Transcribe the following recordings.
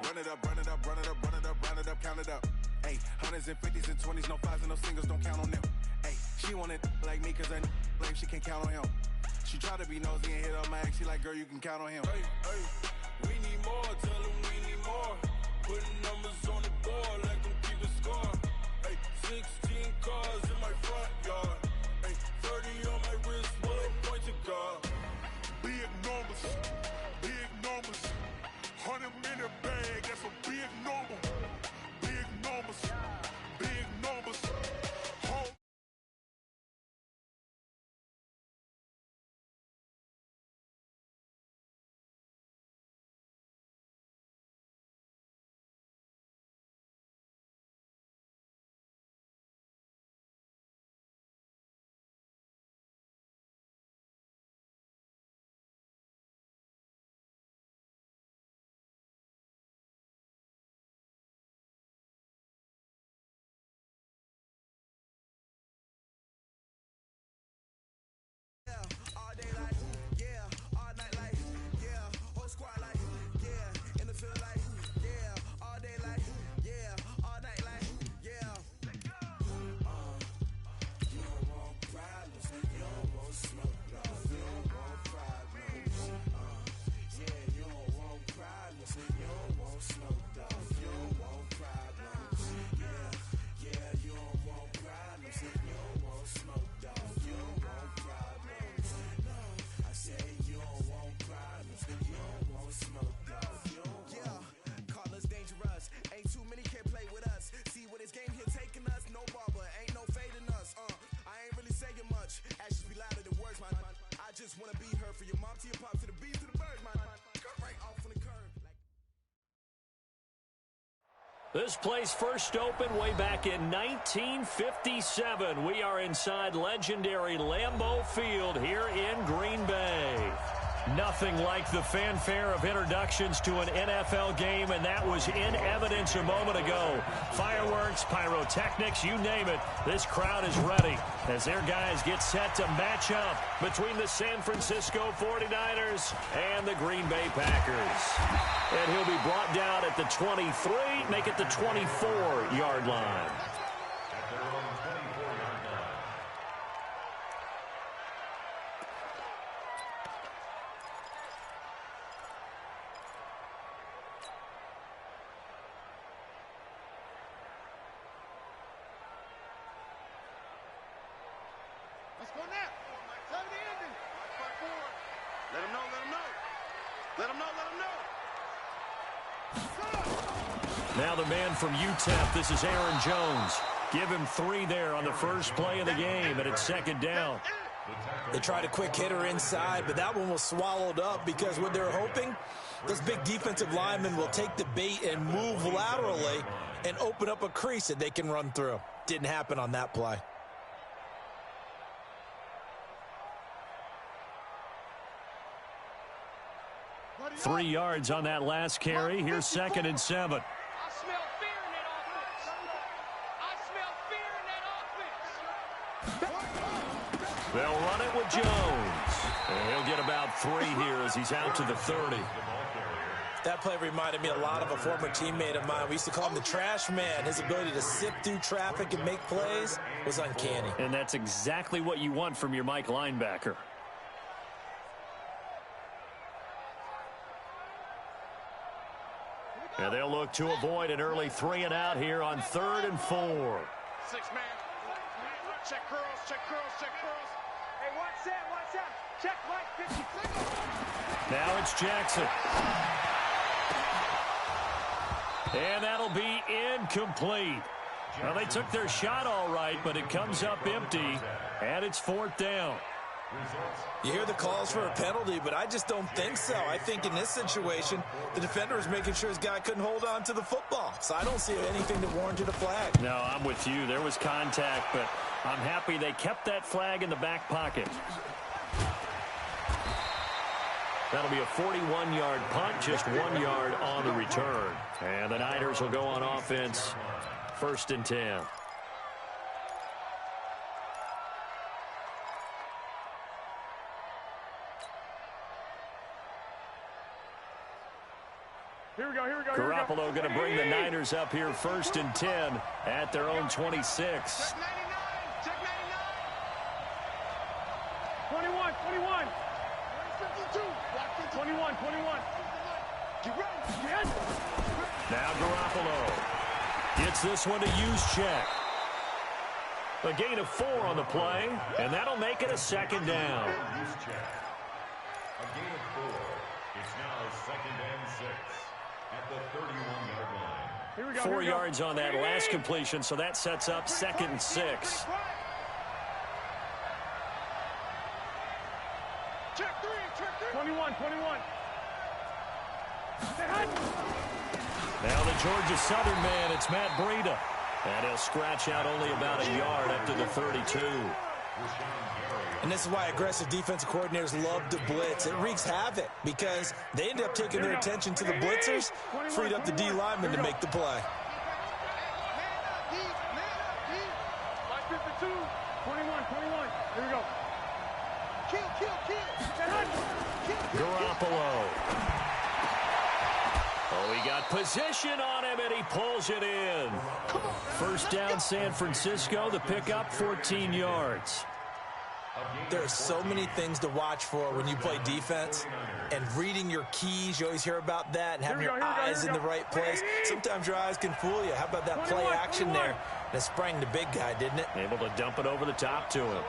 Run it up, run it up, run it up, run it up, run it up, count it up. Ayy, hundreds and fifties and 20s, no fives and no singles, don't count on them. Ayy, she want it like me, cause I blame she can't count on him. She try to be nosy and hit up my ex, she like, girl, you can count on him. Hey, hey, we need more, tell them we need more. Putting numbers on the board, let them keep a score. Hey, 16 cars in my front yard. Hey, 30 on my wrist, will I point to God? Big numbers, big numbers. 100-minute bag, that's a big number. Big numbers, big numbers. This place first opened way back in 1957. We are inside legendary Lambeau Field here in Green Bay. Nothing like the fanfare of introductions to an NFL game, and that was in evidence a moment ago. Fireworks, pyrotechnics, you name it. This crowd is ready as their guys get set to match up between the San Francisco 49ers and the Green Bay Packers. And he'll be brought down at the 23, make it the 24-yard line. Let's go now. Tell the ending. Let him know, let him know. Let him know, let him know. Now the man from UTEP, this is Aaron Jones. Give him 3 there on the first play of the game, and it's second down. They tried a quick hitter inside, but that one was swallowed up because what they're hoping, those big defensive linemen will take the bait and move laterally and open up a crease that they can run through. Didn't happen on that play. Three yards on that last carry. Here's 2nd and 7. I smell fear in that offense. I smell fear in that offense. They'll run it with Jones. And he'll get about 3 here as he's out to the 30. That play reminded me a lot of a former teammate of mine. We used to call him the trash man. His ability to sift through traffic and make plays was uncanny. And that's exactly what you want from your Mike linebacker. And they'll look to avoid an early 3 and out here on 3rd and 4. 6-man. Check curls, check curls, check curls. Hey, watch that, watch that. Check Mike 50. Now it's Jackson. And that'll be incomplete. Well, they took their shot all right, but it comes up empty, and it's 4th down. You hear the calls for a penalty, but I just don't think so. I think in this situation, the defender was making sure his guy couldn't hold on to the football. So I don't see anything that warranted a flag. No, I'm with you. There was contact, but I'm happy they kept that flag in the back pocket. That'll be a 41-yard punt, just 1 yard on the return. And the Niners will go on offense, 1st and 10. Here we go, here we go. Garoppolo going to bring the Niners up here 1st and 10 at their own 26. Check 99. Check 99. 21. 21. 21. 21. Get ready. Yes. Now Garoppolo gets this one to Juszczyk. A gain of 4 on the play, and that'll make it a 2nd down. A gain of 4. It's now 2nd and 6 at the 31-yard line. Here we go. 4 yards on that last completion, so that sets up 2nd and 6. Check 3. Check 3. 21. 21. Now the Georgia Southern man, it's Matt Breida. And he'll scratch out only about a yard up to the 32. And this is why aggressive defensive coordinators love to blitz. It wreaks havoc because they end up taking their attention to the blitzers, freed up the D lineman to make the play. 52. 21. 21. Here we go. Kill. Garoppolo. Oh, he got position on him, and he pulls it in. 1st down, San Francisco. The pickup, 14 yards. There are so many things to watch for when you play defense. And reading your keys, you always hear about that, and having your eyes in the right place. Sometimes your eyes can fool you. How about that play action there? And it sprang the big guy, didn't it? Able to dump it over the top to him.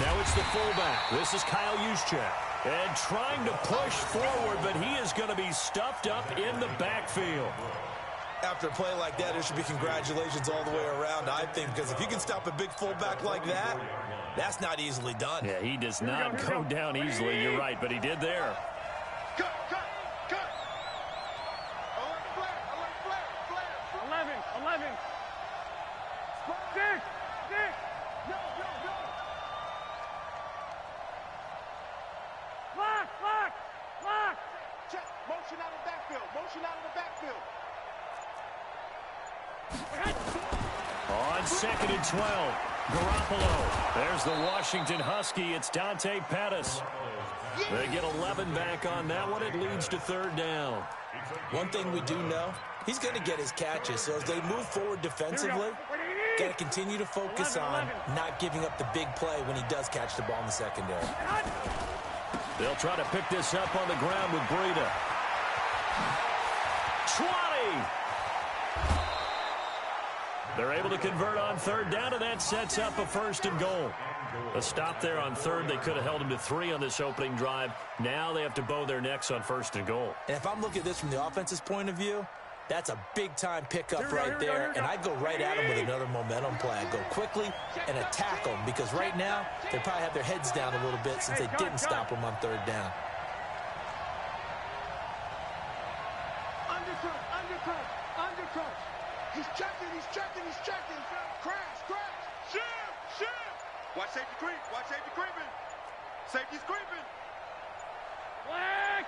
Now it's the fullback. This is Kyle Juszczyk. And trying to push forward, but he is going to be stuffed up in the backfield. After a play like that, there should be congratulations all the way around, I think, because if you can stop a big fullback like that, that's not easily done. Yeah, he does not go down easily. You're right, but he did there. Cut. 11. 6. Yo. Lock. Check. Motion out of the backfield. On 2nd and 12, Garoppolo. There's the Washington Husky. It's Dante Pettis. They get 11 back on that one. It leads to 3rd down. One thing we do know, he's going to get his catches. So as they move forward defensively, got to continue to focus on not giving up the big play when he does catch the ball in the secondary. They'll try to pick this up on the ground with Breida. 20! They're able to convert on 3rd down, and that sets up a 1st and goal. A stop there on 3rd. They could have held him to 3 on this opening drive. Now they have to bow their necks on 1st and goal. And if I'm looking at this from the offense's point of view, that's a big-time pickup right there. And I'd go right at him with another momentum play. I'd go quickly and attack them because right now they probably have their heads down a little bit since they didn't stop them on 3rd down. Undercut. He's checking. Crash. Shift. Watch safety creeping. Safety's creeping. Flag.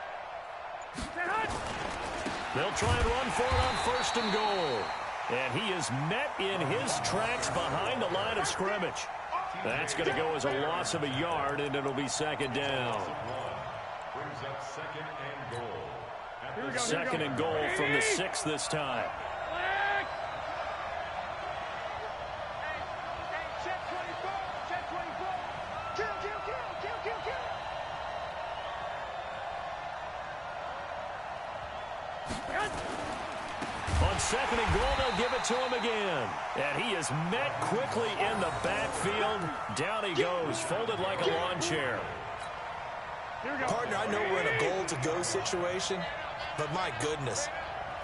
They'll try and run for it on 1st and goal. And he is met in his tracks behind the line of scrimmage. That's going to go as a loss of a yard, and it'll be 2nd down. Brings up 2nd and goal. 2nd and goal from the 6 this time. Check 24. Kill. On 2nd and goal, they'll give it to him again. And he is met quickly in the backfield. Down he goes, folded like a lawn chair. Partner, I know we're in a goal-to-go situation, but my goodness,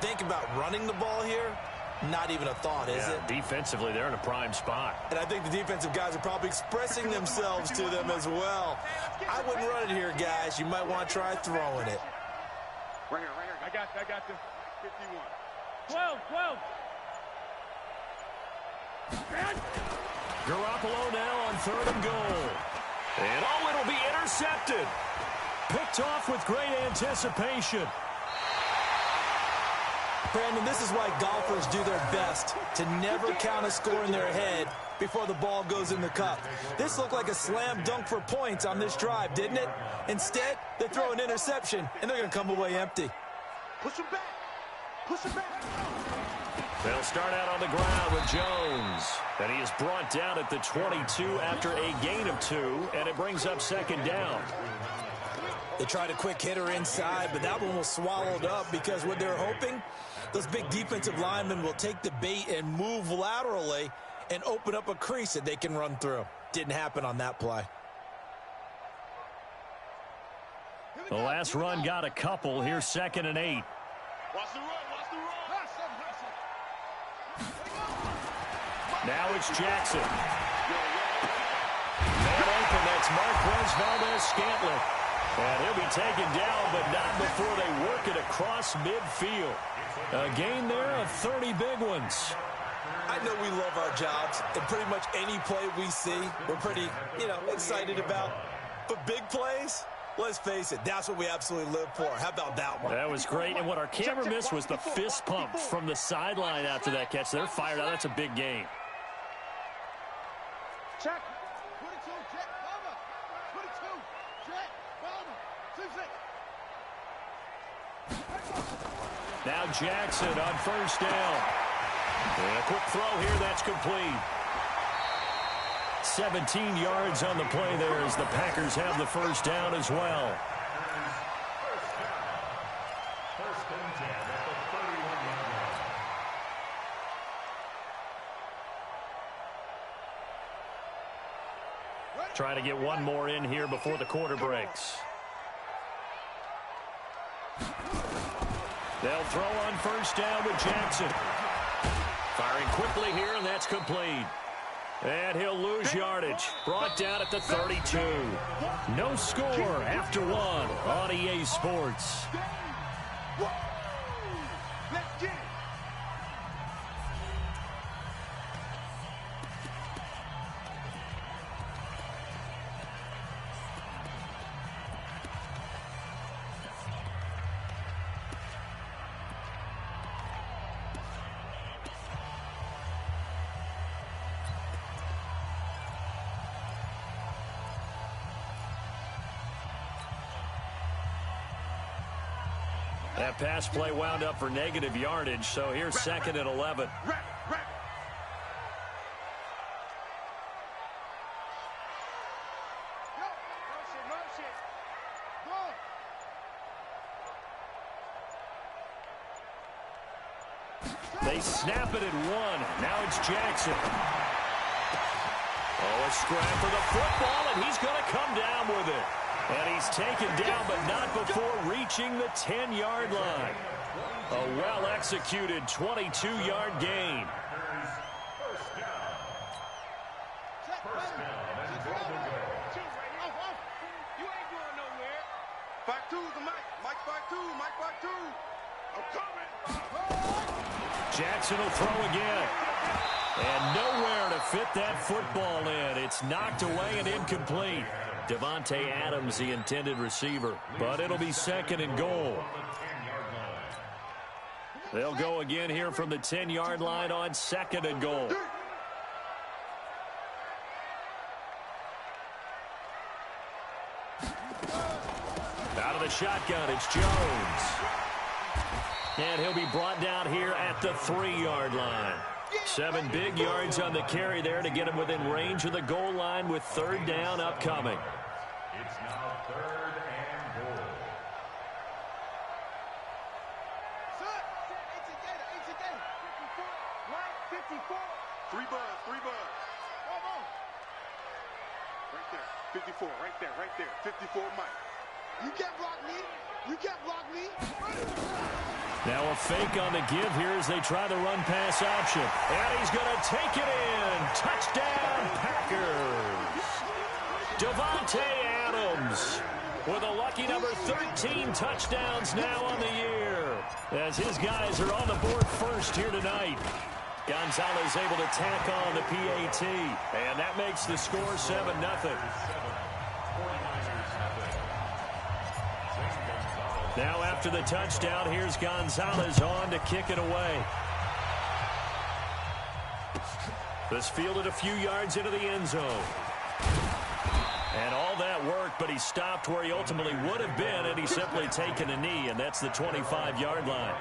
think about running the ball here. Not even a thought, is it? Defensively, they're in a prime spot. And I think the defensive guys are probably expressing themselves to them as well. I wouldn't run it here, guys. You might want to try throwing it. Right here. I got this. 51. 12. Garoppolo now on 3rd and goal. And it'll be intercepted. Picked off with great anticipation. Brandon, this is why golfers do their best to never count a score in their head before the ball goes in the cup. This looked like a slam dunk for points on this drive, didn't it? Instead, they throw an interception, and they're going to come away empty. Push him back. Push him back. They'll start out on the ground with Jones. And he is brought down at the 22 after a gain of 2, and it brings up second down. They tried a quick hitter inside, but that one was swallowed up because what they're hoping, those big defensive linemen will take the bait and move laterally and open up a crease that they can run through. Didn't happen on that play. The last run got a couple. Here's 2nd and 8. Watch the run, watch the run. Now it's Jackson. Man open, that's Marquez Valdez-Scantling. And he'll be taken down, but not before they work it across midfield. A gain there of 30 big ones. I know we love our jobs, and pretty much any play we see, we're pretty, excited about. But big plays, let's face it, that's what we absolutely live for. How about that one? That was great, and what our camera missed was the fist pump from the sideline after that catch. They're fired out. That's a big gain. Check. 22, check, Palmer. 22, check, Palmer. 2-6. Now Jackson on first down. And a quick throw here, that's complete. 17 yards on the play there as the Packers have the first down as well. First and 10 at the 31-yard line. Try to get one more in here before the quarter breaks. They'll throw on first down with Jackson. Firing quickly here, and that's complete. And he'll lose yardage. Brought down at the 32. No score after 1 on EA Sports. Let's get it. That pass play wound up for negative yardage, so here's 2nd and 11. They snap it at 1. Now it's Jackson. Oh, a scrap for the football, and he's going to come down with it. And he's taken down, but not before reaching the 10-yard line. A well-executed 22-yard gain. First down and goal to go. You ain't going nowhere. 5-2's the Mike. Mike 5-2. Mike 5-2. I'm coming. Jackson will throw again. And nowhere to fit that football in. It's knocked away and incomplete. Devontae Adams, the intended receiver. But it'll be 2nd and goal. They'll go again here from the 10-yard line on 2nd and goal. Out of the shotgun, it's Jones. And he'll be brought down here at the 3-yard line. 7 big yards on the carry there to get him within range of the goal line with 3rd down upcoming. It's now 3rd and goal. Right, 54. 3 buzz. Right there. 54, right there. 54 Mike. You can't block me. You can't block me. Now a fake on the give here as they try the run-pass option. And he's going to take it in. Touchdown, Packers. Devontae Adams with a lucky number 13 touchdowns now on the year. As his guys are on the board first here tonight. Gonzalez able to tack on the PAT. And that makes the score 7-0. Now after the touchdown, here's Gonzalez on to kick it away. This fielded a few yards into the end zone. And all that work, but he stopped where he ultimately would have been, and he's simply taken a knee, and that's the 25-yard line.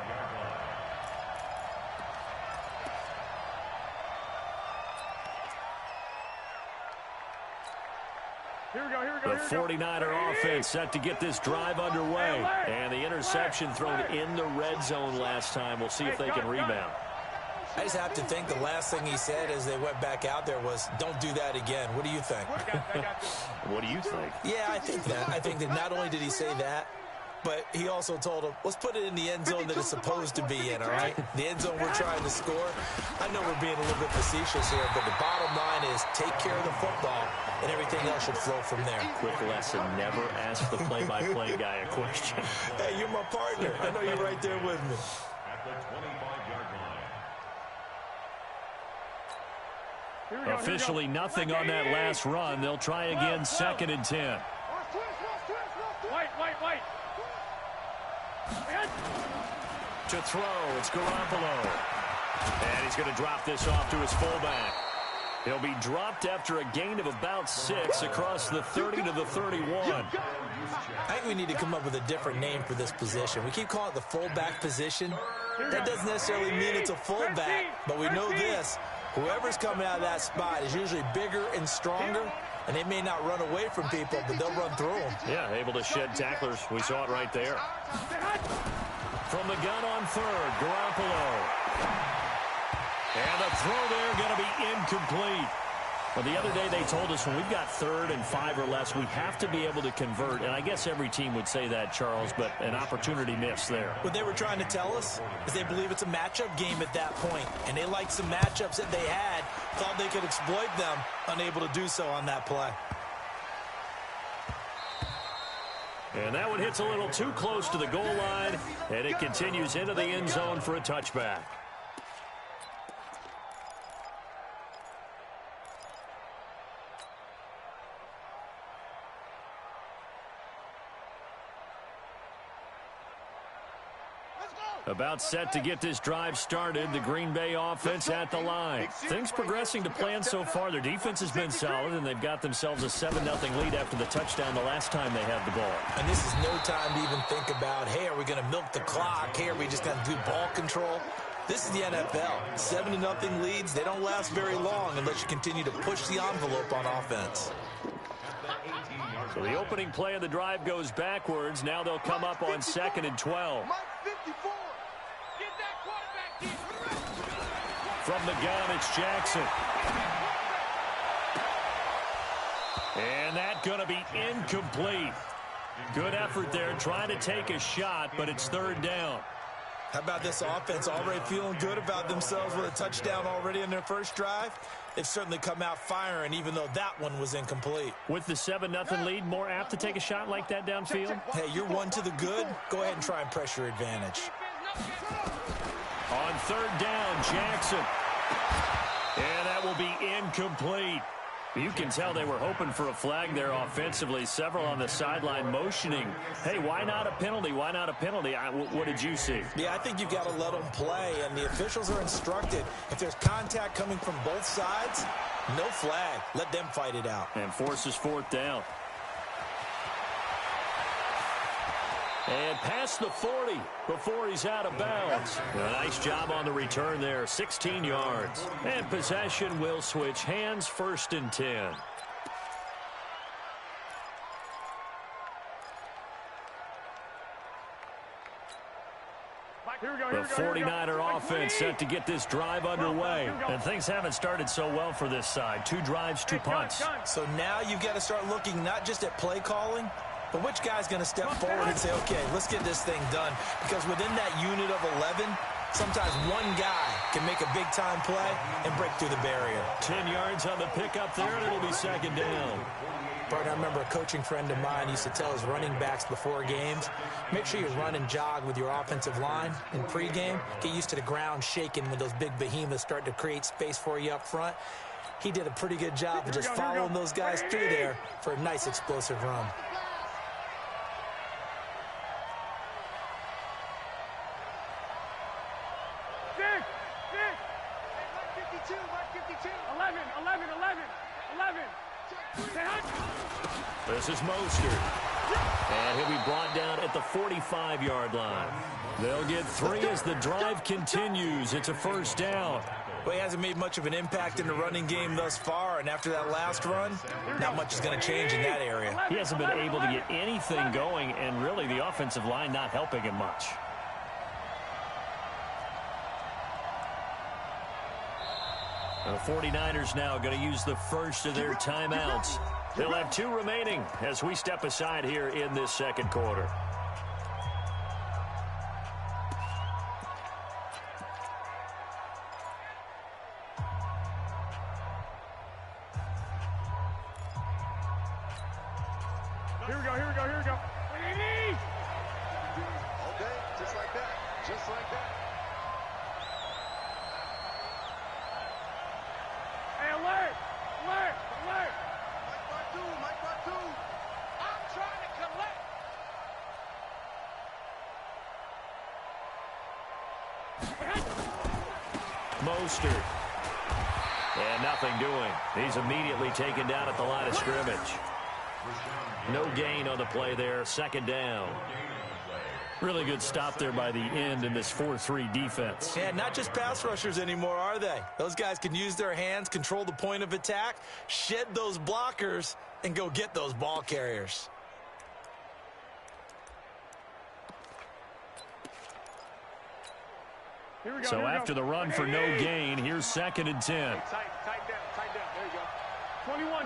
The 49er offense set to get this drive underway. And the interception thrown in the red zone last time. We'll see if they can rebound. I just have to think the last thing he said as they went back out there was, don't do that again. What do you think? What do you think? Yeah, I think that. I think that not only did he say that, but he also told him, let's put it in the end zone that it's supposed to be in, all right? The end zone we're trying to score. I know we're being a little bit facetious here, but the bottom line is take care of the football, and everything else should flow from there. Quick lesson, never ask the play-by-play guy a question. Hey, you're my partner. I know you're right there with me. At the 25-yard line. Officially nothing on that last run. They'll try again, 2nd and 10. White. To throw, it's Garoppolo. And he's going to drop this off to his fullback. He'll be dropped after a gain of about 6 across the 30 to the 31. I think we need to come up with a different name for this position. We keep calling it the fullback position. That doesn't necessarily mean it's a fullback, but we know this. Whoever's coming out of that spot is usually bigger and stronger, and they may not run away from people, but they'll run through them. Yeah, able to shed tacklers. We saw it right there. From the gun on 3rd, Garoppolo. And the throw there going to be incomplete. Well, the other day they told us when we've got 3rd and 5 or less, we have to be able to convert. And I guess every team would say that, Charles, but an opportunity missed there. What they were trying to tell us is they believe it's a matchup game at that point. And they liked some matchups that they had, thought they could exploit them, unable to do so on that play. And that one hits a little too close to the goal line, and it continues into the end zone for a touchback. About set to get this drive started. The Green Bay offense at the line. Things progressing to plan so far. Their defense has been solid, and they've got themselves a 7-0 lead after the touchdown the last time they had the ball. And this is no time to even think about, hey, are we going to milk the clock? Hey, are we just going to do ball control? This is the NFL. 7-0 leads, they don't last very long unless you continue to push the envelope on offense. So the opening play of the drive goes backwards. Now they'll come up on 2nd and 12. From the gun, it's Jackson. And that's going to be incomplete. Good effort there, trying to take a shot, but it's 3rd down. How about this offense already feeling good about themselves with a touchdown already in their first drive? They've certainly come out firing, even though that one was incomplete. With the 7-0 lead, more apt to take a shot like that downfield? Hey, you're one to the good. Go ahead and try and press your advantage. On 3rd down, Jackson. And that will be incomplete. You can tell they were hoping for a flag there offensively. Several on the sideline motioning. Hey, why not a penalty? Why not a penalty? What did you see? Yeah, I think you've got to let them play, and the officials are instructed. If there's contact coming from both sides, no flag. Let them fight it out. And forces 4th down. And past the 40 before he's out of bounds. A nice job on the return there, 16 yards. And possession will switch hands, 1st and 10. The 49er offense set to get this drive underway. And things haven't started so well for this side. 2 drives, 2 punts. So now you've got to start looking not just at play calling, but which guy's going to step forward and say, okay, let's get this thing done. Because within that unit of 11, sometimes one guy can make a big-time play and break through the barrier. 10 yards on the pickup there, and it'll be 2nd down. Partner, I remember a coaching friend of mine used to tell his running backs before games, make sure you run and jog with your offensive line in pregame. Get used to the ground shaking when those big behemoths start to create space for you up front. He did a pretty good job of just following those guys through there for a nice explosive run. 52, Mike 52. 11. This is Mostert. And he'll be brought down at the 45-yard line. They'll get 3 as the drive continues. It's a first down. Well, he hasn't made much of an impact in the running game thus far, and after that last run, not much is going to change in that area. He hasn't been able to get anything going, and really the offensive line not helping him much. The 49ers now going to use the first of their timeouts. They'll have 2 remaining as we step aside here in this second quarter. Here we go. Okay, just like that. Hey, alert! Mike Batu. I'm trying to collect. Mostert. And nothing doing. He's immediately taken down at the line of scrimmage. No gain on the play there. Second down. Really good stop there by the end in this 4-3 defense. Yeah, not just pass rushers anymore, are they? Those guys can use their hands, control the point of attack, shed those blockers, and go get those ball carriers. So after the run for no gain, here's 2nd and 10. Tight down. There you go. 21.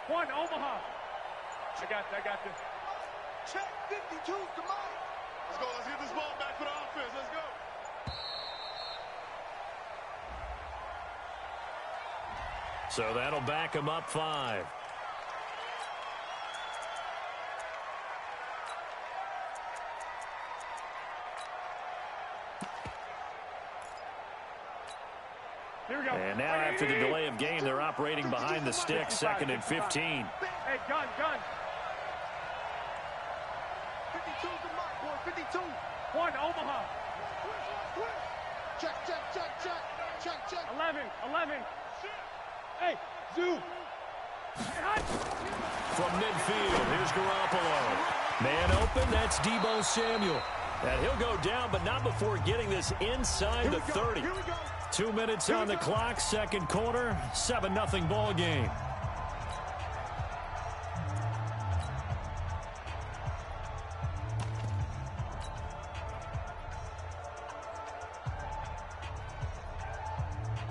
One, Omaha. I got this. Check 52 to Mike. Let's go. Let's get this ball back for the offense. Let's go. So that'll back him up 5. And now after the delay of game, they're operating behind the sticks, 2nd and 15. Hey, gun. 52 to Mike, boy, 52. One, Omaha. Check. 11. Hey, Zoo. From midfield, here's Garoppolo. Man open, that's Deebo Samuel. And he'll go down, but not before getting this inside the 30. 2 minutes on the clock, second quarter, 7-0 ball game.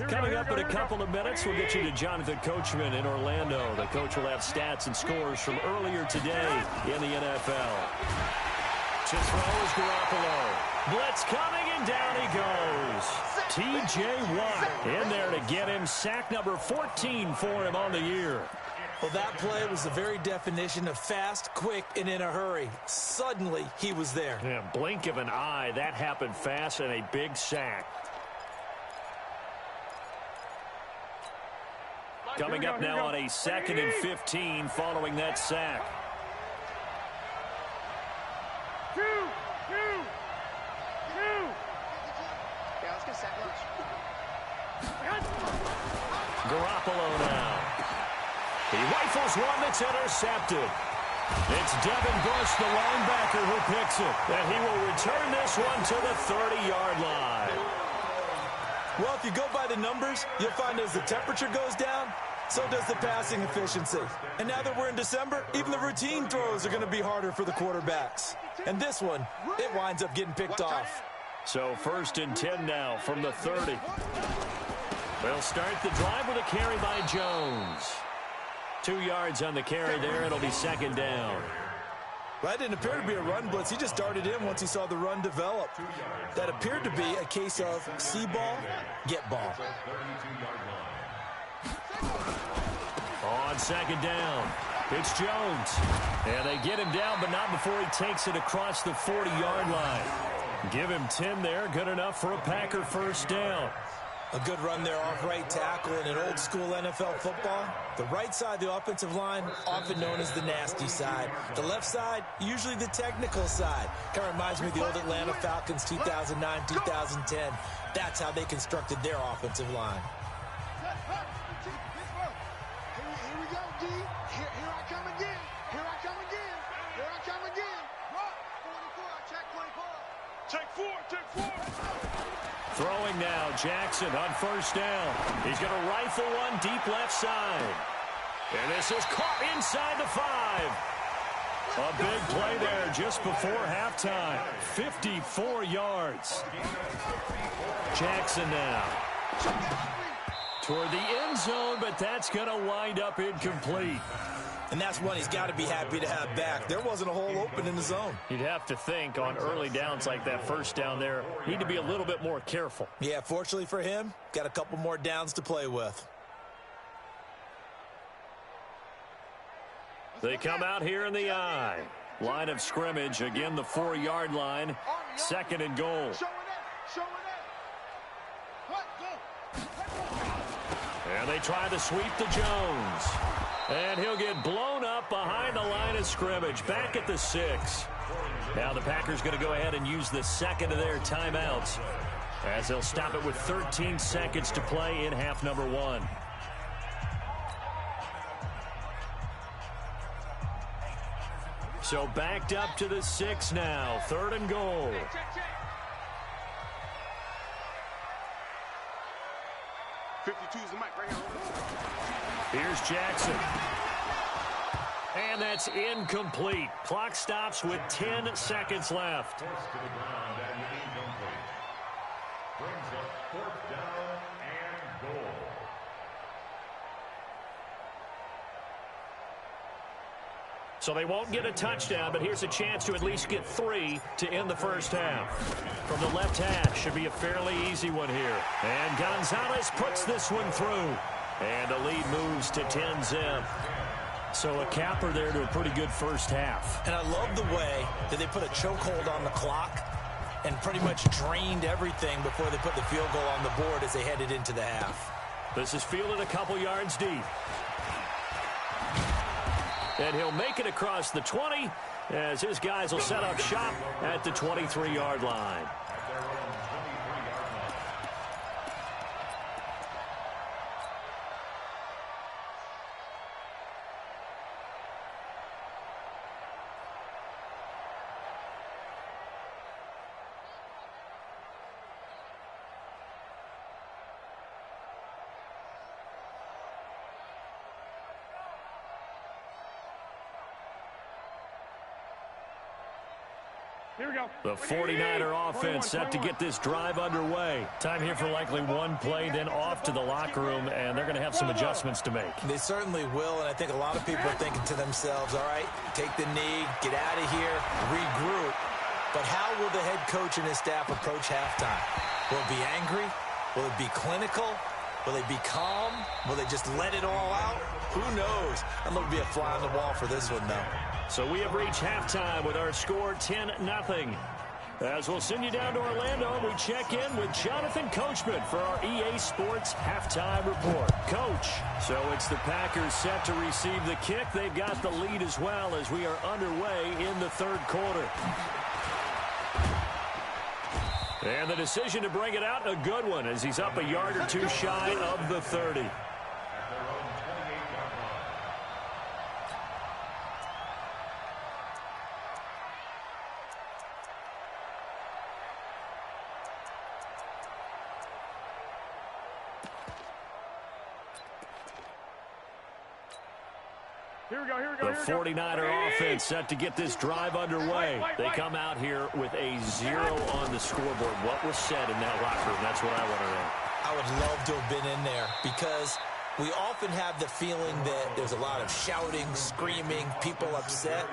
Coming up in a couple of minutes, we'll get you to Jonathan Coachman in Orlando. The coach will have stats and scores from earlier today in the NFL. To throw is Garoppolo. Blitz coming, and down he goes. T.J. Watt in there to get him. Sack number 14 for him on the year. Well, that play was the very definition of fast, quick, and in a hurry. Suddenly, he was there. Yeah, blink of an eye. That happened fast, and a big sack. Coming up now on a 2nd and 15 following that sack. Two. Yeah, let's get sack lunch. Garoppolo now. He rifles one that's intercepted. It's Devin Bush, the linebacker, who picks it. And he will return this one to the 30-yard line. Well, if you go by the numbers, you'll find as the temperature goes down, so does the passing efficiency. And now that we're in December, even the routine throws are going to be harder for the quarterbacks. And this one, it winds up getting picked off. So 1st and 10 now from the 30. They'll start the drive with a carry by Jones. 2 yards on the carry there. It'll be 2nd down. That didn't appear to be a run blitz. He just darted in once he saw the run develop. That appeared to be a case of see ball, get ball. On 2nd down, it's Jones. And they get him down, but not before he takes it across the 40-yard line. Give him 10 there. Good enough for a Packer first down. A good run there off right tackle in an old school NFL football. The right side, the offensive line, often known as the nasty side. The left side, usually the technical side. Kind of reminds me of the old Atlanta Falcons 2009, 2010. That's how they constructed their offensive line. Here we go, D. Here I come again. Here I come again. Here I come again. 44, check 24. Check four. Throwing now, Jackson on first down. He's going to rifle one deep left side. And this is caught inside the 5. A big play there just before halftime. 54 yards. Jackson now toward the end zone, but that's going to wind up incomplete. And that's one he's got to be happy to have back. There wasn't a hole open in the zone. You'd have to think on early downs like that first down there, need to be a little bit more careful. Yeah, fortunately for him, got a couple more downs to play with. They come out here in the I. Line of scrimmage, again the 4-yard line. 2nd and goal. And they try to sweep to Jones. And he'll get blown up behind the line of scrimmage, back at the 6. Now the Packers going to go ahead and use the second of their timeouts as they'll stop it with 13 seconds to play in half number 1. So backed up to the 6 now, 3rd and goal. .52's the mic right here. Here's Jackson. And that's incomplete. Clock stops with 10 seconds left. Forced to the ground and incomplete. Brings up 4th down and goal. So they won't get a touchdown, but here's a chance to at least get 3 to end the first half. From the left hash, should be a fairly easy one here. And Gonzalez puts this one through. And the lead moves to 10-zip. So a capper there to a pretty good first half. And I love the way that they put a chokehold on the clock and pretty much drained everything before they put the field goal on the board as they headed into the half. This is fielded a couple yards deep. And he'll make it across the 20 as his guys will set up shop at the 23-yard line. Here we go. The 49er offense set to get this drive underway. Time here for likely one play, then off to the locker room, and they're going to have some adjustments to make. They certainly will, and I think a lot of people are thinking to themselves, all right, take the knee, get out of here, regroup. But how will the head coach and his staff approach halftime? Will it be angry? Will it be clinical? Will they be calm? Will they just let it all out? Who knows? I'm going to be a fly on the wall for this one, though. So we have reached halftime with our score 10-0. As we'll send you down to Orlando, we check in with Jonathan Coachman for our EA Sports Halftime Report. Coach, so it's the Packers set to receive the kick. They've got the lead as well as we are underway in the third quarter. And the decision to bring it out, a good one, as he's up a yard or two shy of the 30. The 49er offense set to get this drive underway. They come out here with a 0 on the scoreboard. What was said in that locker room? That's what I want to know. I would love to have been in there because we often have the feeling that there's a lot of shouting, screaming, people upset.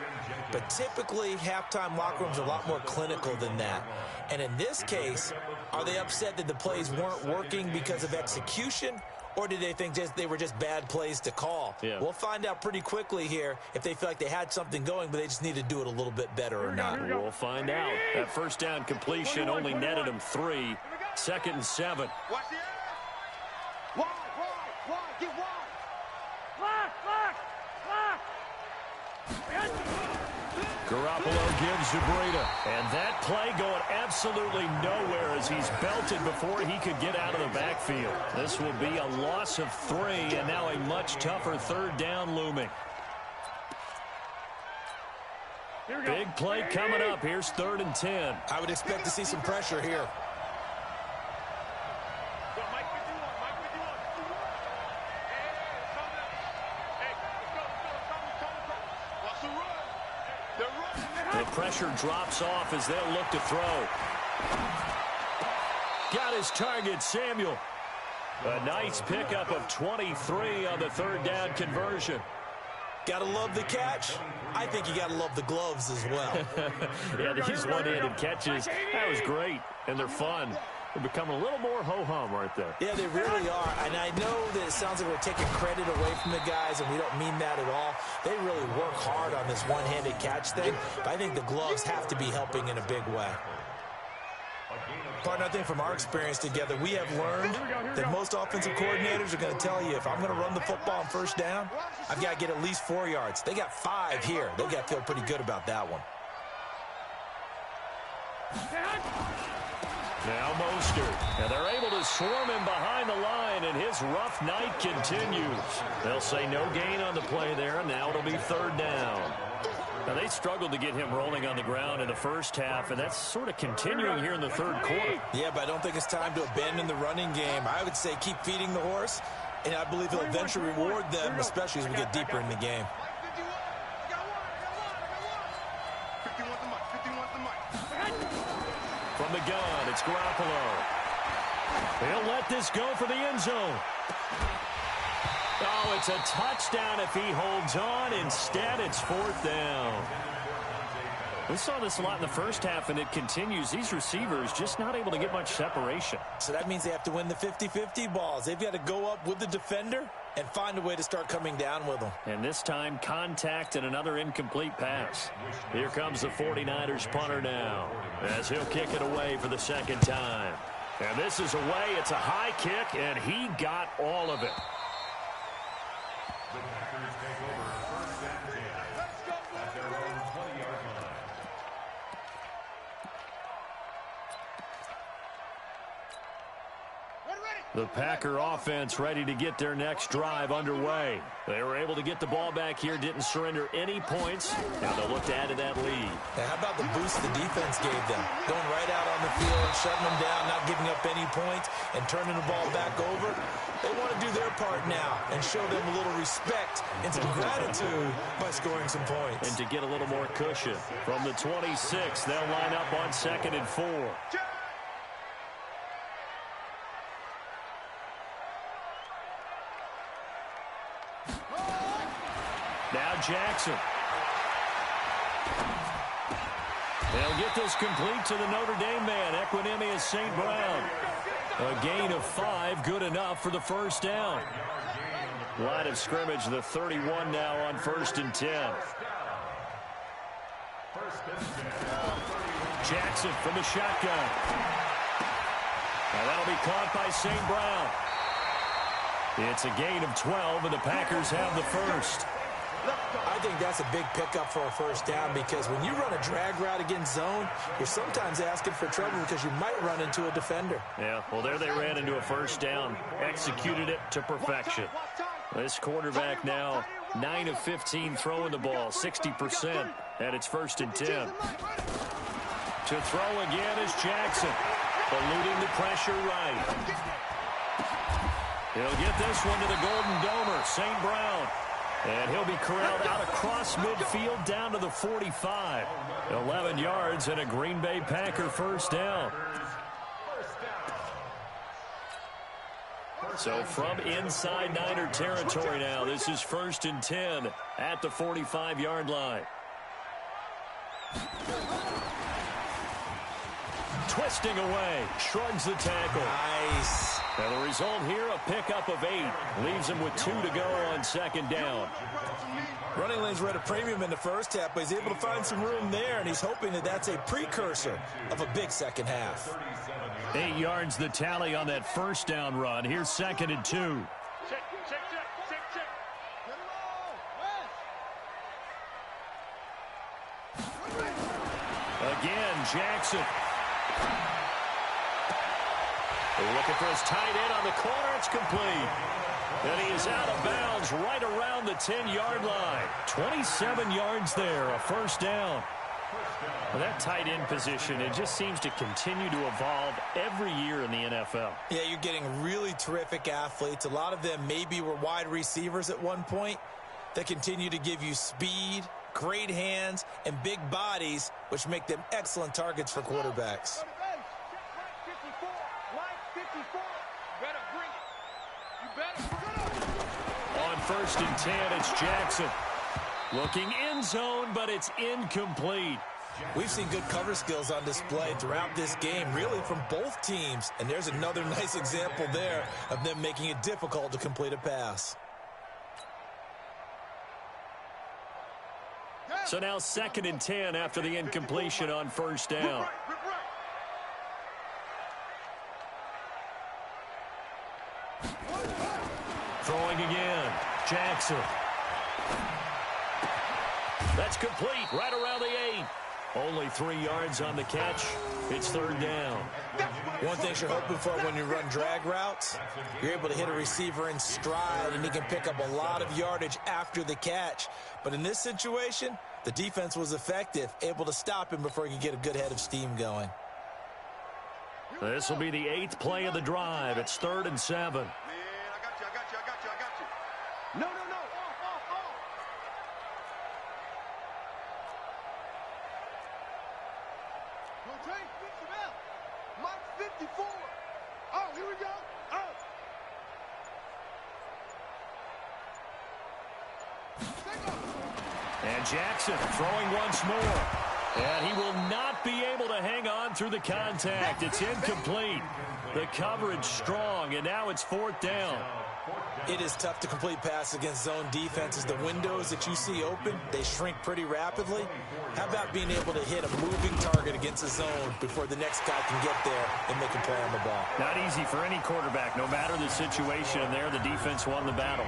But typically, halftime locker rooms are a lot more clinical than that. And in this case, are they upset that the plays weren't working because of execution? Or did they think they were just bad plays to call? Yeah. We'll find out pretty quickly here if they feel like they had something going, but they just need to do it a little bit better or not. We'll find out. That first down completion only netted them 3. 2nd and 7. Get wide. Garoppolo gives to Breida. And that play going absolutely nowhere as he's belted before he could get out of the backfield. This will be a loss of 3, and now a much tougher third down looming. Big play coming up. Here's 3rd and 10. I would expect to see some pressure here. The pressure drops off as they'll look to throw. Got his target, Samuel. A nice pickup of 23 on the 3rd down conversion. Gotta love the catch. I think you gotta love the gloves as well. Yeah, these one-handed catches, that was great, and they're fun. They're becoming a little more ho-hum, aren't they? Yeah, they really are. And I know that it sounds like we're taking credit away from the guys, and we don't mean that at all. They really work hard on this one-handed catch thing, but I think the gloves have to be helping in a big way. Partner, I think from our experience together, we have learned that most offensive coordinators are going to tell you, if I'm going to run the football on 1st down, I've got to get at least 4 yards. They got 5 here. They got to feel pretty good about that one. Now Mostert. And they're able to swarm him behind the line, and his rough night continues. They'll say no gain on the play there, and now it'll be 3rd down. Now, they struggled to get him rolling on the ground in the first half, and that's sort of continuing here in the 3rd quarter. Yeah, but I don't think it's time to abandon the running game. I would say keep feeding the horse, and I believe he'll eventually reward them, especially as we get deeper in the game. From the gun, it's Garoppolo. He'll let this go for the end zone. Oh, it's a touchdown if he holds on. Instead, it's 4th down. We saw this a lot in the first half, and it continues. These receivers just not able to get much separation. So that means they have to win the 50-50 balls. They've got to go up with the defender and find a way to start coming down with them. And this time, contact and another incomplete pass. Here comes the 49ers punter now, as he'll kick it away for the 2nd time. And this is away. It's a high kick, and he got all of it. The Packers take over 1st and 10 at their own 20-yard line. The Packer offense ready to get their next drive underway. They were able to get the ball back here, didn't surrender any points. Now they'll look to add to that lead. Now, how about the boost the defense gave them? Going right out on the field, shutting them down, not giving up any points, and turning the ball back over. They want to do their part now and show them a little respect and some gratitude by scoring some points. And to get a little more cushion. From the 26, they'll line up on 2nd and 4. Now Jackson. They'll get this complete to the Notre Dame man, Equanimeous St. Brown. A gain of 5, good enough for the 1st down. Line of scrimmage, the 31 now on 1st and 10. Jackson from the shotgun. Now that'll be caught by St. Brown. It's a gain of 12, and the Packers have the 1st. I think that's a big pickup for a 1st down, because when you run a drag route against zone, you're sometimes asking for trouble because you might run into a defender. Yeah, well, there they ran into a 1st down, executed it to perfection. This quarterback now 9 of 15 throwing the ball, 60%, and it's 1st and 10. To throw again is Jackson, eluding the pressure right. He'll get this one to the Golden Domer, St. Brown. And he'll be corralled out across midfield down to the 45. 11 yards and a Green Bay Packer 1st down. So from inside Niner territory now, this is 1st and 10 at the 45-yard line. twisting away, shrugs the tackle. Nice. And the result here, a pickup of 8. Leaves him with 2 to go on second down. Running lanes were at a premium in the first half, but he's able to find some room there, and he's hoping that that's a precursor of a big second half. 8 yards the tally on that first down run. Here's 2nd and 2. Check. Again, Jackson. Looking for his tight end on the corner. It's complete. And he is out of bounds right around the 10-yard line. 27 yards there, a first down. Well, that tight end position, it just seems to continue to evolve every year in the NFL. Yeah, you're getting really terrific athletes. A lot of them maybe were wide receivers at one point that continue to give you speed, great hands, and big bodies, which make them excellent targets for quarterbacks. On 1st and 10, it's Jackson. Looking end zone, but it's incomplete. We've seen good cover skills on display throughout this game, really from both teams. And there's another nice example there of them making it difficult to complete a pass. So now 2nd and 10 after the incompletion on first down. Throwing again. Jackson. That's complete right around the 8. Only 3 yards on the catch. It's 3rd down. One thing you're hoping for when you run drag routes, you're able to hit a receiver in stride, and he can pick up a lot of yardage after the catch. But in this situation, the defense was effective, able to stop him before he could get a good head of steam going. This will be the 8th play of the drive. It's 3rd and 7. Man, I got you. No. Rotate, fix him out. Mike 54. Oh, here we go. And Jackson throwing once more. And he will not be able to hang on through the contact. It's incomplete. The coverage strong, and now it's 4th down. It is tough to complete passes against zone defenses. The windows that you see open, they shrink pretty rapidly. How about being able to hit a moving target against a zone before the next guy can get there and make a play on the ball? Not easy for any quarterback, no matter the situation. And there, the defense won the battle.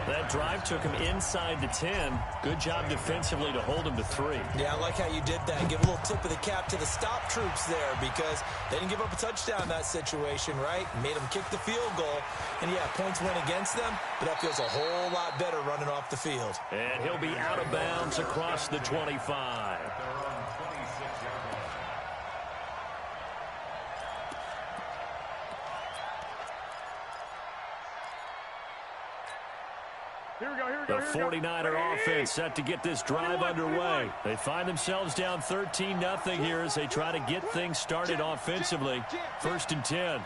That drive took him inside the 10. Good job defensively to hold him to 3. Yeah, I like how you did that. Give a little tip of the cap to the stop troops there, because they didn't give up a touchdown in that situation, right? Made them kick the field goal. And, yeah, points went against them, but that feels a whole lot better running off the field. And he'll be out of bounds across the 25. The 49er offense set to get this drive underway. They find themselves down 13-0 here as they try to get things started offensively. 1st and 10.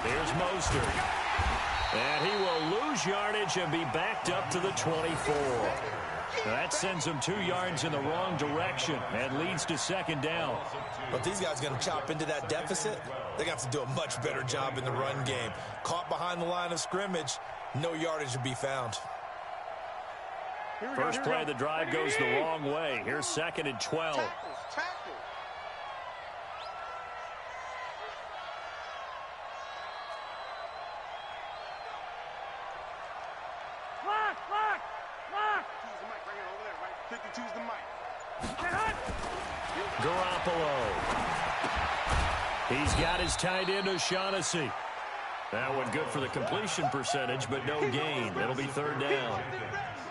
Here's Mostert. And he will lose yardage and be backed up to the 24. That sends him 2 yards in the wrong direction and leads to 2nd down. But these guys are going to chop into that deficit. They're going to have to do a much better job in the run game. Caught behind the line of scrimmage, no yardage to be found. First play of the drive goes the wrong way. Here's 2nd and 12. Tackle. Garoppolo. He's got his tight end, O'Shaughnessy. That one good for the completion percentage, but no gain. It'll be 3rd down.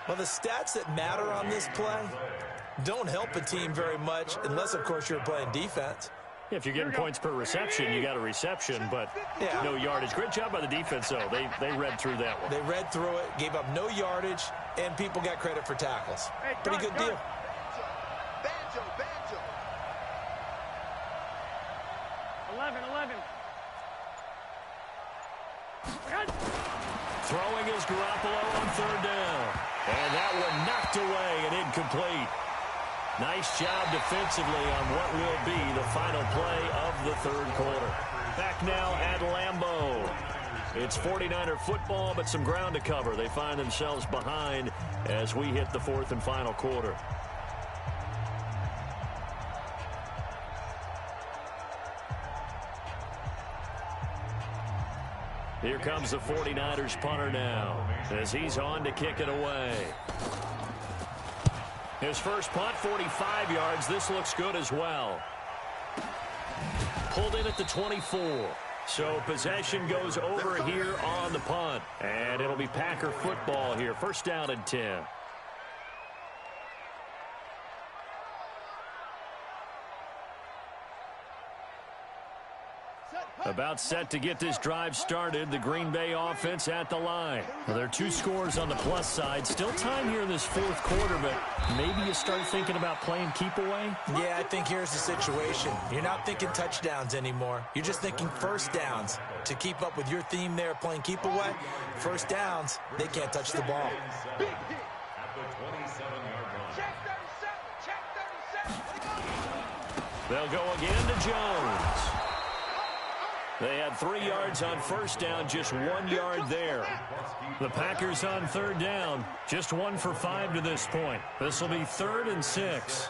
Well, the stats that matter on this play don't help a team very much unless, of course, you're playing defense. If you're getting points per reception, you got a reception, but no yardage. Great job by the defense, though. They read through that one. They read through it, gave up no yardage, and people got credit for tackles. Pretty good deal. Banjo. 11. Throwing is Garoppolo on third down. And that one knocked away and incomplete. Nice job defensively on what will be the final play of the third quarter. Back now at Lambeau. It's 49er football, but some ground to cover. They find themselves behind as we hit the fourth and final quarter. Here comes the 49ers punter now as he's on to kick it away. His first punt, 45 yards. This looks good as well. Pulled in at the 24. So possession goes over here on the punt. And it'll be Packer football here. First down and 10. About set to get this drive started. The Green Bay offense at the line. Well, there are 2 scores on the plus side. Still time here in this fourth quarter, but maybe you start thinking about playing keep away? Yeah, I think here's the situation. You're not thinking touchdowns anymore. You're just thinking first downs. To keep up with your theme there, playing keep away, first downs, they can't touch the ball. At the 27-yard line. Check 37. They'll go again to Jones. They had 3 yards on first down, just 1 yard there. The Packers on third down, just 1 for 5 to this point. This will be 3rd and 6.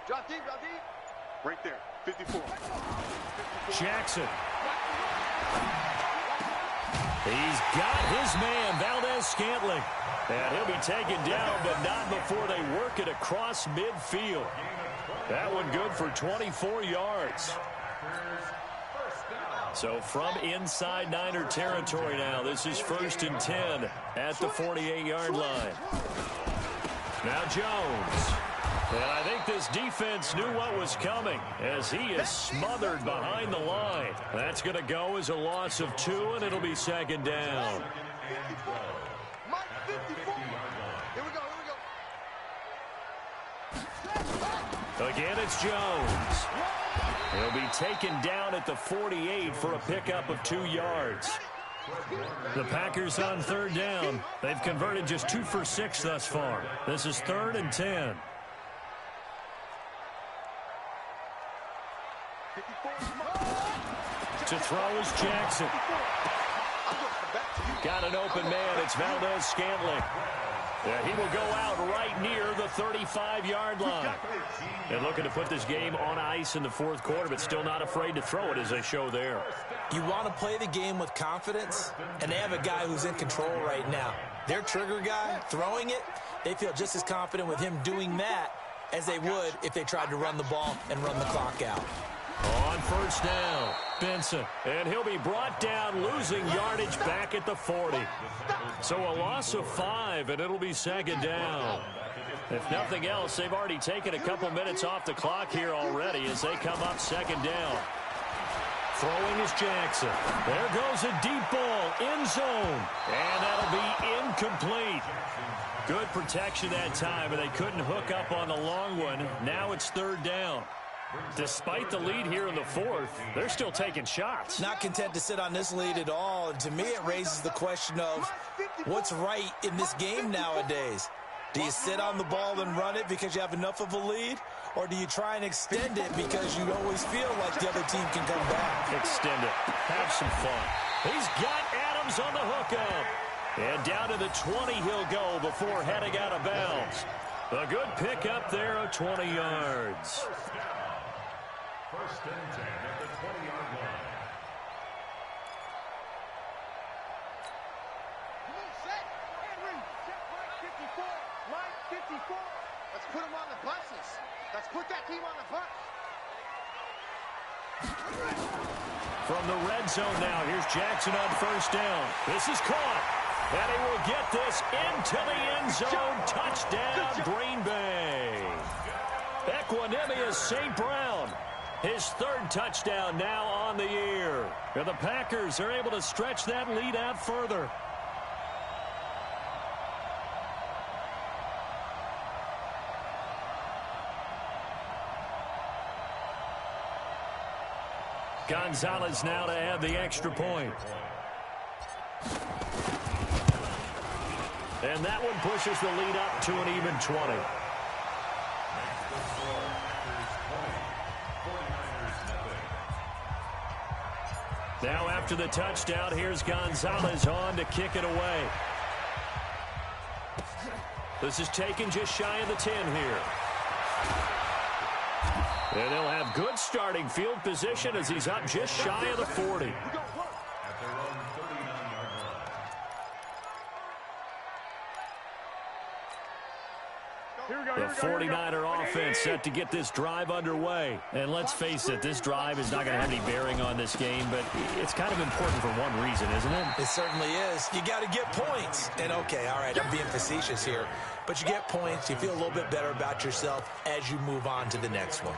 Drop deep, drop deep. Right there, 54. Jackson. He's got his man, Valdez-Scantling. And he'll be taken down, but not before they work it across midfield. That one good for 24 yards. So from inside Niner territory now, this is 1st and 10 at the 48-yard line. Now Jones. And I think this defense knew what was coming as he is smothered behind the line. That's going to go as a loss of 2, and it'll be 2nd down. Again, it's Jones. He'll be taken down at the 48 for a pickup of 2 yards. The Packers on third down. They've converted just 2 for 6 thus far. This is 3rd and 10. To throw is Jackson. Got an open man. It's Valdez-Scantling. Yeah, he will go out right near the 35-yard line. And looking to put this game on ice in the fourth quarter, but still not afraid to throw it as they show there. You want to play the game with confidence, and they have a guy who's in control right now. Their trigger guy, throwing it, they feel just as confident with him doing that as they would if they tried to run the ball and run the clock out. On first down, Benson. And he'll be brought down, losing yardage back at the 40. So a loss of 5, and it'll be 2nd down. If nothing else, they've already taken a couple minutes off the clock here already as they come up 2nd down. Throwing is Jackson. There goes a deep ball, end zone. And that'll be incomplete. Good protection that time, and they couldn't hook up on the long one. Now it's 3rd down. Despite the lead here in the fourth, they're still taking shots. Not content to sit on this lead at all. And to me, it raises the question of what's right in this game nowadays. Do you sit on the ball and run it because you have enough of a lead? Or do you try and extend it because you always feel like the other team can come back? Extend it. Have some fun. He's got Adams on the hookup. And down to the 20 he'll go before heading out of bounds. A good pickup there of 20 yards. 1st and 10 at the 20-yard line. Let's put them on the buses. Let's put that team on the bus. From the red zone now, here's Jackson on first down. This is caught. And he will get this into the end zone. Touchdown, Green Bay. Equanimous St. Brown. His 3rd touchdown now on the year. And the Packers are able to stretch that lead out further. Gonzalez now to add the extra point. And that one pushes the lead up to an even 20. Now after the touchdown, here's Gonzalez on to kick it away. This is taken just shy of the 10 here. And they'll have good starting field position as he's up just shy of the 40. The 49er offense set to get this drive underway. And let's face it, this drive is not going to have any bearing on this game, but it's kind of important for one reason, isn't it? It certainly is. You got to get points. And okay, all right, I'm being facetious here. But you get points, you feel a little bit better about yourself as you move on to the next one.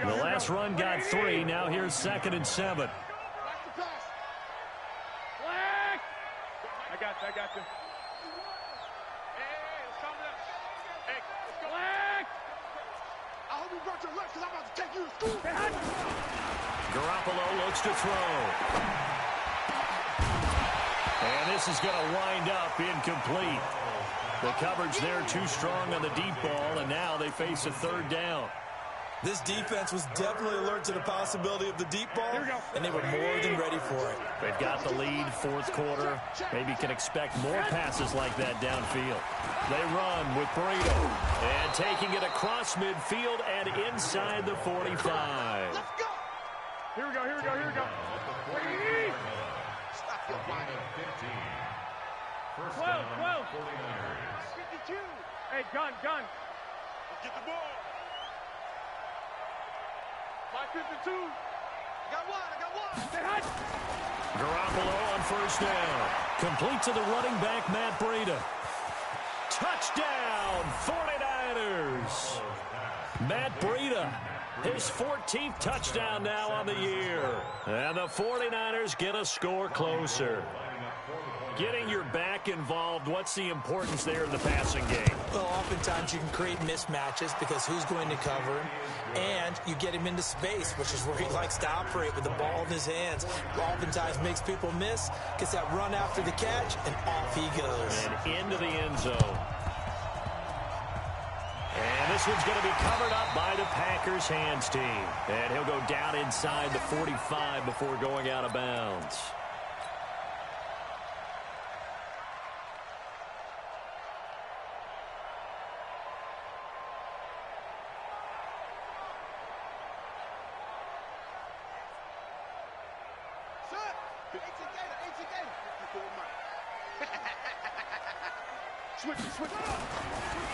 The last run got 3. Now here's 2nd and 7. I got you. I hope you brought your left because I'm about to take you to school. Garoppolo looks to throw. And this is going to wind up incomplete. The coverage there too strong on the deep ball, and now they face a 3rd down. This defense was definitely alert to the possibility of the deep ball, and they were more than ready for it. They've got the lead, 4th quarter. Maybe can expect more passes like that downfield. They run with Burrito. And taking it across midfield and inside the 45. Let's go. Here we go. Stop your whining. 15. 12. 52. Hey, gun. Let's get the ball. My 52. I got one. Stay hot. Garoppolo on 1st down. Complete to the running back, Matt Breida. Touchdown, 49ers. Matt Breida, his 14th touchdown now on the year. And the 49ers get a score closer. Getting your back involved, what's the importance there in the passing game? Well, oftentimes you can create mismatches because who's going to cover him, and you get him into space, which is where he likes to operate with the ball in his hands. Oftentimes makes people miss, gets that run after the catch, and off he goes. And into the end zone. And this one's going to be covered up by the Packers hands team. And he'll go down inside the 45 before going out of bounds.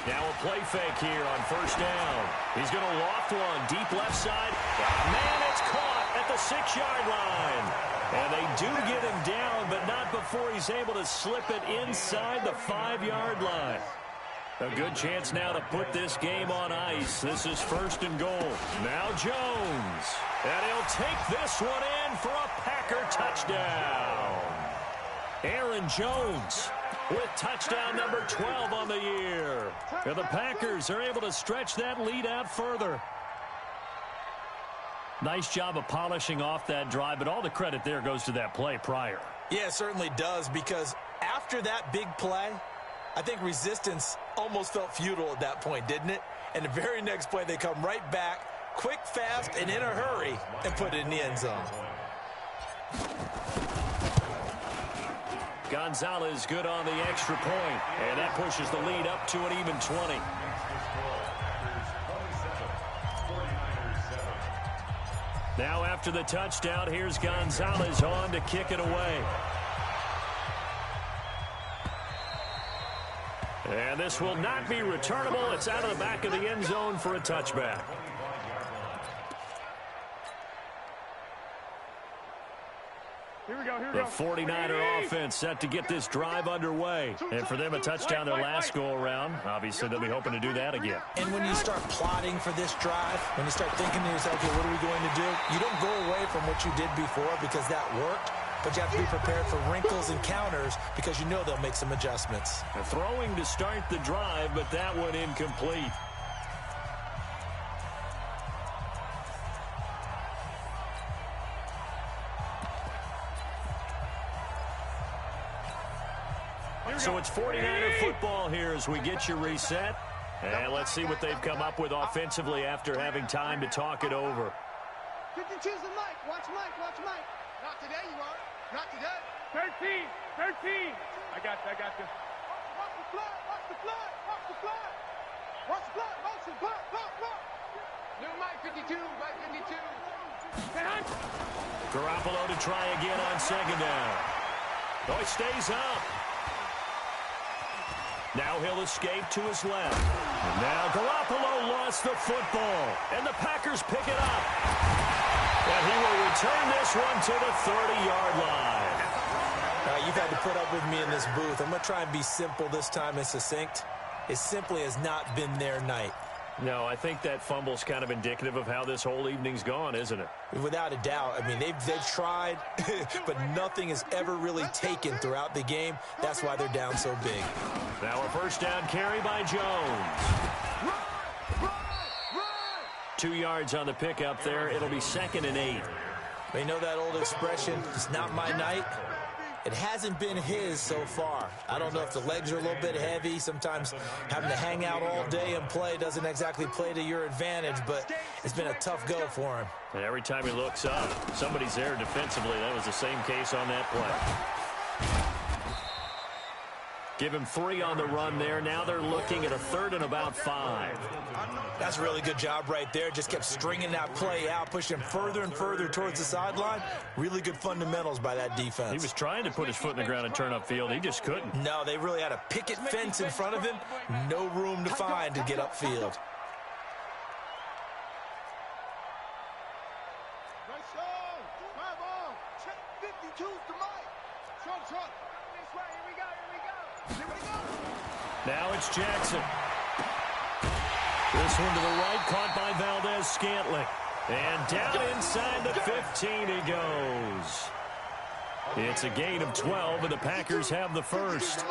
Now a play fake here on 1st down. He's going to loft one deep left side. Man, it's caught at the 6-yard line. And they do get him down, but not before he's able to slip it inside the 5-yard line. A good chance now to put this game on ice. This is 1st and goal. Now Jones. And he'll take this one in for a Packer touchdown. Aaron Jones with touchdown number 12 on the year. And the Packers are able to stretch that lead out further. Nice job of polishing off that drive, but all the credit there goes to that play prior. Yeah, it certainly does, because after that big play, I think resistance almost felt futile at that point, didn't it? And the very next play, they come right back, quick, fast, and in a hurry, and put it in the end zone. Gonzalez good on the extra point, and that pushes the lead up to an even 20. Now after the touchdown, here's Gonzalez on to kick it away. And this will not be returnable. It's out of the back of the end zone for a touchback. The 49er offense set to get this drive underway. And for them, a touchdown their last go-around. Obviously, they'll be hoping to do that again. And when you start plotting for this drive, when you start thinking to yourself, okay, what are we going to do? You don't go away from what you did before because that worked. But you have to be prepared for wrinkles and counters because you know they'll make some adjustments. Throwing to start the drive, but that one incomplete. So it's 49er football here as we get you reset. And let's see what they've come up with offensively after having time to talk it over. 52's the Mike. Watch Mike. Watch Mike. Not today, you are. Not today. 13. I got you. Watch the flag. Watch the flag. Watch the flag. Watch the flag. Motion. Block. New Mike 52. Mike 52. Garoppolo to try again on second down. Oh, he stays up. Now he'll escape to his left. And now Garoppolo lost the football. And the Packers pick it up. And he will return this one to the 30-yard line. You've had to put up with me in this booth. I'm going to try and be simple this time and succinct. It simply has not been their night. No, I think that fumble's kind of indicative of how this whole evening's gone, isn't it? Without a doubt. I mean, they've tried, but nothing has ever really taken throughout the game. That's why they're down so big. Now a first down carry by Jones. 2 yards on the pickup there. It'll be 2nd and 8. You know that old expression, it's not my night? It hasn't been his so far. I don't know if the legs are a little bit heavy. Sometimes having to hang out all day and play doesn't exactly play to your advantage, but it's been a tough go for him. And every time he looks up, somebody's there defensively. That was the same case on that play. Give him 3 on the run there. Now they're looking at a 3rd and about 5. That's a really good job right there. Just kept stringing that play out, pushing him further and further towards the sideline. Really good fundamentals by that defense. He was trying to put his foot in the ground and turn upfield. He just couldn't. No, they really had a picket fence in front of him. No room to find to get upfield. Nice show. 5 on. Check 52's the Mike. Truck. This way. Here we go. Now it's Jackson. This one to the right, caught by Valdez-Scantling. And down inside the 15 he goes. It's a gain of 12, and the Packers have the first.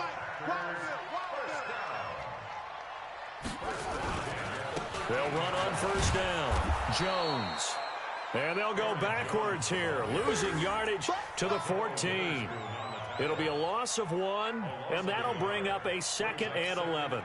They'll run on first down. Jones. And they'll go backwards here, losing yardage to the 14. It'll be a loss of 1, and that'll bring up a 2nd and 11.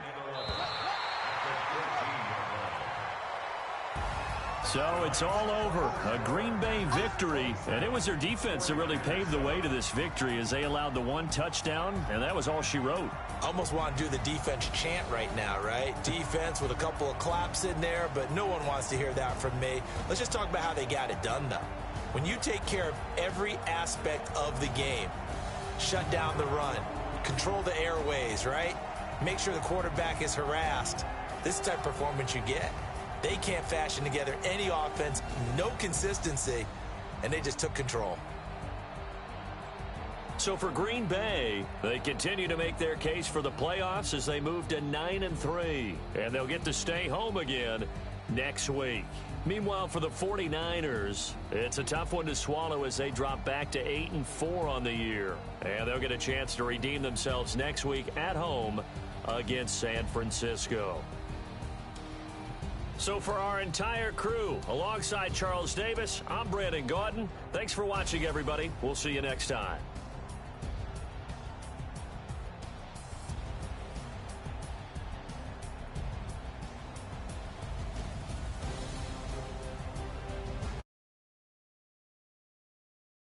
So it's all over. A Green Bay victory, and it was their defense that really paved the way to this victory as they allowed the 1 touchdown, and that was all she wrote. Almost want to do the defense chant right now, right? Defense with a couple of claps in there, but no one wants to hear that from me. Let's just talk about how they got it done, though. When you take care of every aspect of the game, shut down the run, control the airways, right? Make sure the quarterback is harassed. This is the type of performance you get. They can't fashion together any offense, no consistency, and they just took control. So for Green Bay, they continue to make their case for the playoffs as they move to 9-3, and they'll get to stay home again next week. Meanwhile, for the 49ers, it's a tough one to swallow as they drop back to 8-4 on the year. And they'll get a chance to redeem themselves next week at home against San Francisco. So for our entire crew, alongside Charles Davis, I'm Brandon Gaudin. Thanks for watching, everybody. We'll see you next time.